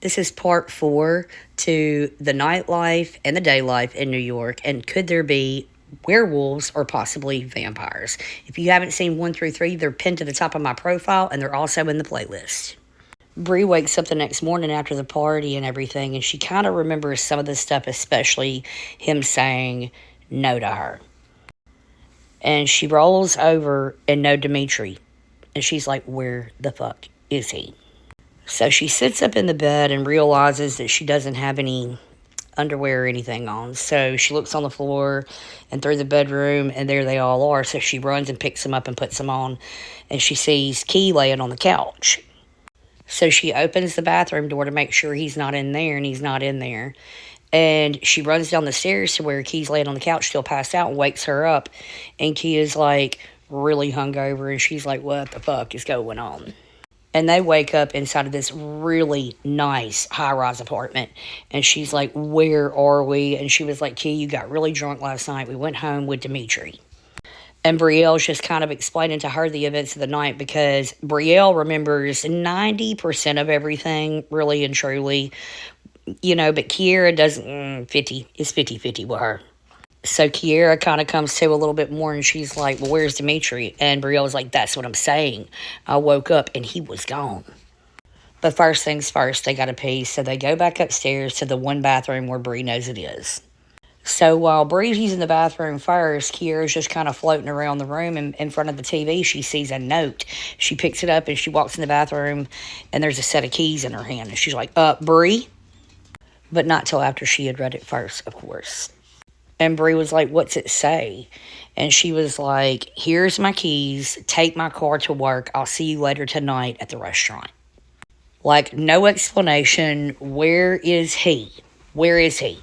This is part 4 to the nightlife and the day life in New York, and could there be werewolves or possibly vampires? If you haven't seen 1 through 3, they're pinned to the top of my profile, and they're also in the playlist. Bree wakes up the next morning after the party and everything, and she kind of remembers some of this stuff, especially him saying no to her. And she rolls over and no Dimitri. And she's like, where the fuck is he? So she sits up in the bed and realizes that she doesn't have any underwear or anything on. So she looks on the floor and through the bedroom, and there they all are. So she runs and picks them up and puts them on. And she sees Key laying on the couch. So she opens the bathroom door to make sure he's not in there, and he's not in there. And she runs down the stairs to where Key's laying on the couch, still passed out, and wakes her up. And Key is like really hungover, and she's like, what the fuck is going on? And they wake up inside of this really nice high-rise apartment. And she's like, where are we? And she was like, Key, you got really drunk last night. We went home with Dimitri. And Brielle's just kind of explaining to her the events of the night, because Brielle remembers 90% of everything, really and truly. You know, but Kiera doesn't, 50, it's 50-50 with her. So Kiera kind of comes to a little bit more, and she's like, well, where's Dimitri? And Brielle's like, that's what I'm saying. I woke up and he was gone. But first things first, they got to pee. So they go back upstairs to the one bathroom where Bree knows it is. So while Bree's using the bathroom first, Kiera's just kind of floating around the room, and in front of the TV, she sees a note. She picks it up and she walks in the bathroom, and there's a set of keys in her hand. And she's like, Bree? But not till after she had read it first, of course. And Bree was like, what's it say? And she was like, here's my keys. Take my car to work. I'll see you later tonight at the restaurant. Like, no explanation. Where is he? Where is he?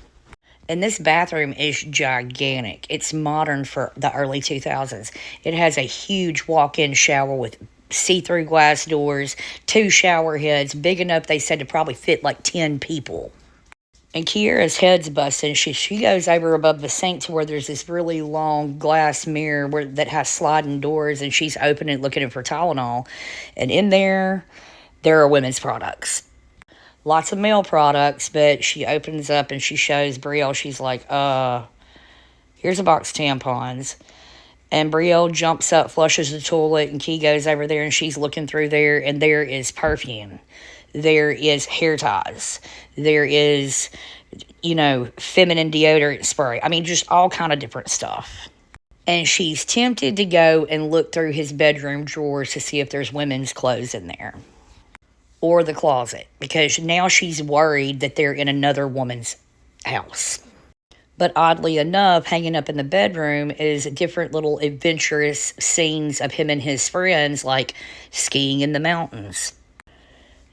And this bathroom is gigantic. It's modern for the early 2000s. It has a huge walk-in shower with see-through glass doors, 2 shower heads, big enough, they said, to probably fit like 10 people. And Kiera's head's busting. She goes over above the sink to where there's this really long glass mirror that has sliding doors, and she's opening it, looking for Tylenol. And in there are women's products. Lots of male products, but she opens up and she shows Brielle. She's like, here's a box of tampons. And Brielle jumps up, flushes the toilet, and Key goes over there, and she's looking through there, and there is perfume. There is hair ties. There is, feminine deodorant spray. I mean, just all kind of different stuff. And she's tempted to go and look through his bedroom drawers to see if there's women's clothes in there. Or the closet. Because now she's worried that they're in another woman's house. But oddly enough, hanging up in the bedroom is different little adventurous scenes of him and his friends, like skiing in the mountains.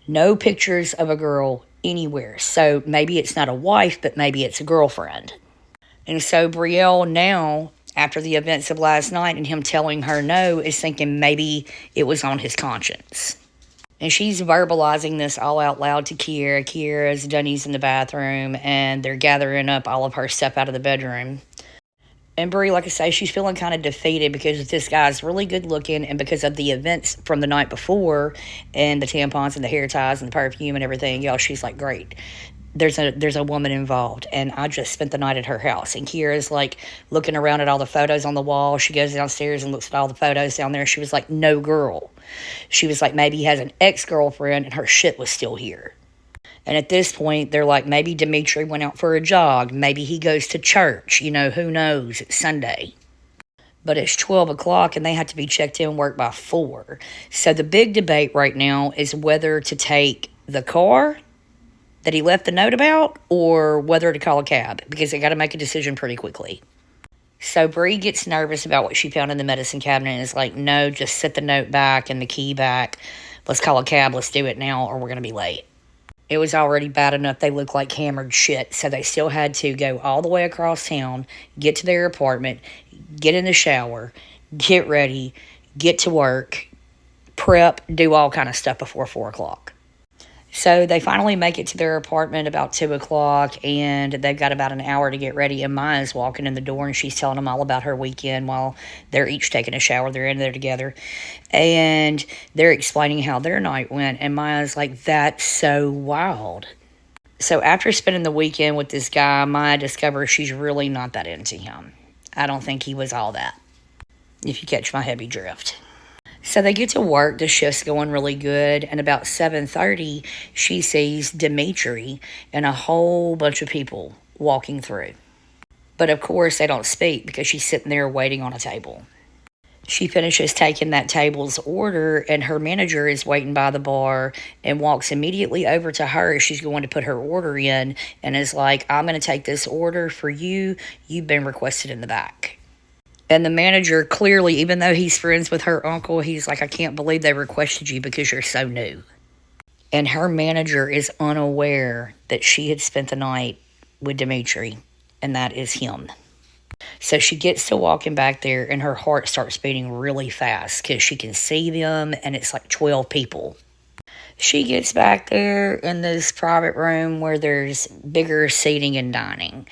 No pictures of a girl anywhere. So maybe it's not a wife, but maybe it's a girlfriend. And so Brielle now, after the events of last night and him telling her no, is thinking maybe it was on his conscience. And she's verbalizing this all out loud to Kiera. Kiera's done using the bathroom, and they're gathering up all of her stuff out of the bedroom. And Bree, like I say, she's feeling kind of defeated because this guy's really good looking, and because of the events from the night before and the tampons and the hair ties and the perfume and everything else, she's like, great. There's a woman involved, and I just spent the night at her house. And Kiera's like looking around at all the photos on the wall. She goes downstairs and looks at all the photos down there. She was like, no girl. She was like, maybe he has an ex-girlfriend and her shit was still here. And at this point, they're like, maybe Dimitri went out for a jog. Maybe he goes to church. Who knows? It's Sunday. But it's 12 o'clock, and they have to be checked in work by 4. So the big debate right now is whether to take the car that he left the note about or whether to call a cab, because they got to make a decision pretty quickly. So Bree gets nervous about what she found in the medicine cabinet and is like, no, just set the note back and the key back. Let's call a cab. Let's do it now, or we're going to be late. It was already bad enough they looked like hammered shit, so they still had to go all the way across town, get to their apartment, get in the shower, get ready, get to work, prep, do all kind of stuff before 4 o'clock. So they finally make it to their apartment about 2 o'clock, and they've got about an hour to get ready. And Maya's walking in the door, and she's telling them all about her weekend while they're each taking a shower. They're in there together, and they're explaining how their night went. And Maya's like, "That's so wild." So after spending the weekend with this guy, Maya discovers she's really not that into him. I don't think he was all that, if you catch my heavy drift. So they get to work, the shift's going really good, and about 7:30, she sees Dimitri and a whole bunch of people walking through. But of course, they don't speak because she's sitting there waiting on a table. She finishes taking that table's order, and her manager is waiting by the bar and walks immediately over to her as she's going to put her order in and is like, "I'm going to take this order for you. You've been requested in the back." And the manager, clearly, even though he's friends with her uncle, he's like, "I can't believe they requested you because you're so new." And her manager is unaware that she had spent the night with Dimitri, and that is him. So she gets to walking back there, and her heart starts beating really fast because she can see them, and it's like 12 people. She gets back there in this private room where there's bigger seating and dining.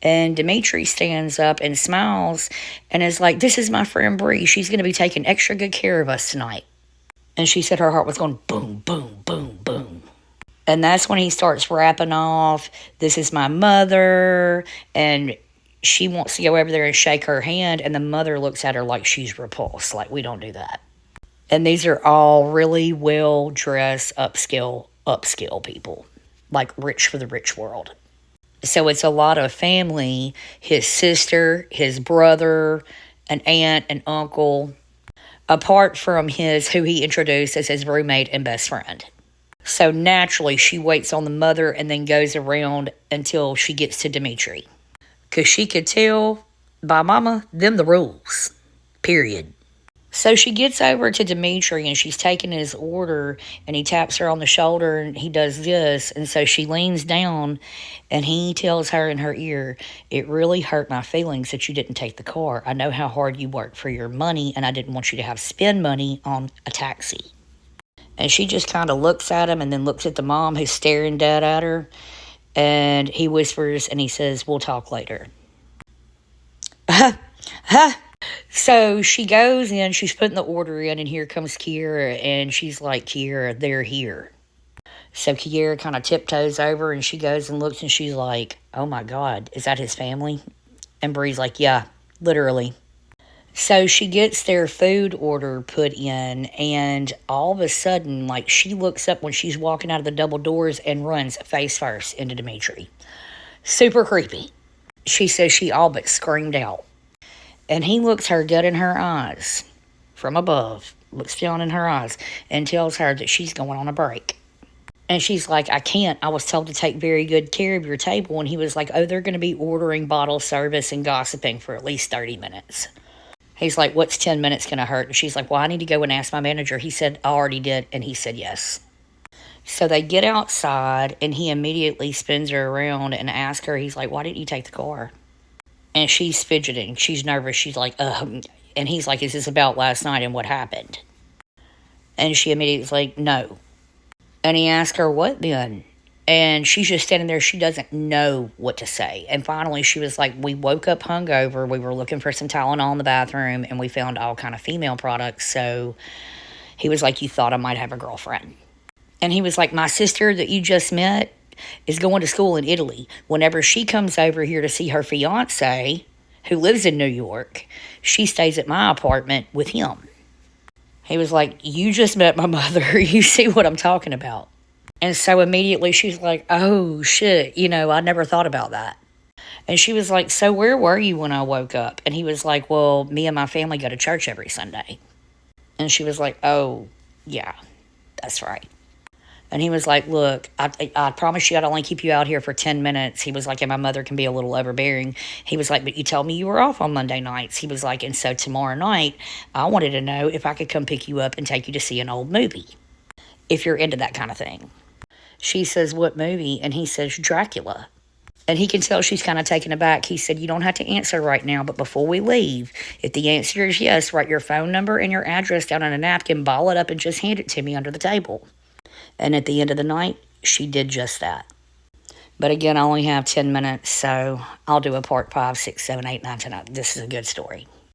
And Dimitri stands up and smiles and is like, "This is my friend Bree. She's going to be taking extra good care of us tonight." And she said her heart was going boom, boom, boom, boom. And that's when he starts rapping off, "This is my mother." And she wants to go over there and shake her hand. And the mother looks at her like she's repulsed. Like, "We don't do that." And these are all really well-dressed, upscale people. Like rich for the rich world. So it's a lot of family, his sister, his brother, an aunt, an uncle, apart from who he introduced as his roommate and best friend. So naturally, she waits on the mother and then goes around until she gets to Dimitri. Because she could tell by mama, them the rules. Period. So she gets over to Dimitri and she's taking his order and he taps her on the shoulder and he does this. And so she leans down and he tells her in her ear, "It really hurt my feelings that you didn't take the car. I know how hard you work for your money and I didn't want you to have to spend money on a taxi." And she just kind of looks at him and then looks at the mom who's staring dead at her. And he whispers and he says, "We'll talk later." So she goes in, she's putting the order in, and here comes Kiera, and she's like, "Kiera, they're here." So Kiera kind of tiptoes over, and she goes and looks, and she's like, "Oh my God, is that his family?" And Bree's like, "Yeah, literally." So she gets their food order put in, and all of a sudden, like, she looks up when she's walking out of the double doors and runs face first into Dimitri. Super creepy. She says she all but screamed out. And he looks her dead in her eyes from above, looks down in her eyes, and tells her that she's going on a break. And she's like, "I can't. I was told to take very good care of your table." And he was like, "Oh, they're going to be ordering bottle service and gossiping for at least 30 minutes. He's like, "What's 10 minutes going to hurt?" And she's like, "Well, I need to go and ask my manager." He said, "I already did." And he said, "Yes." So they get outside, and he immediately spins her around and asks her, he's like, "Why didn't you take the car?" And she's fidgeting. She's nervous. She's like, And he's like, "Is this about last night and what happened?" And she immediately is like, "No." And he asked her, "What then?" And she's just standing there. She doesn't know what to say. And finally, she was like, "We woke up hungover. We were looking for some Tylenol in the bathroom, and we found all kind of female products." So he was like, "You thought I might have a girlfriend." And he was like, "My sister that you just met is going to school in Italy. Whenever she comes over here to see her fiance, who lives in New York, she stays at my apartment with him." He was like, "You just met my mother. You see what I'm talking about." And so immediately she's like, "Oh, shit. I never thought about that." And she was like, "So where were you when I woke up?" And he was like, "Well, me and my family go to church every Sunday." And she was like, "Oh, yeah, that's right." And he was like, "Look, I promise you I'd only keep you out here for 10 minutes. He was like, "And my mother can be a little overbearing." He was like, "But you told me you were off on Monday nights." He was like, "And so tomorrow night, I wanted to know if I could come pick you up and take you to see an old movie, if you're into that kind of thing." She says, "What movie?" And he says, "Dracula." And he can tell she's kind of taken aback. He said, "You don't have to answer right now, but before we leave, if the answer is yes, write your phone number and your address down on a napkin, ball it up, and just hand it to me under the table." And at the end of the night, she did just that. But again, I only have 10 minutes, so I'll do a part 5, 6, 7, 8, 9, 10. This is a good story.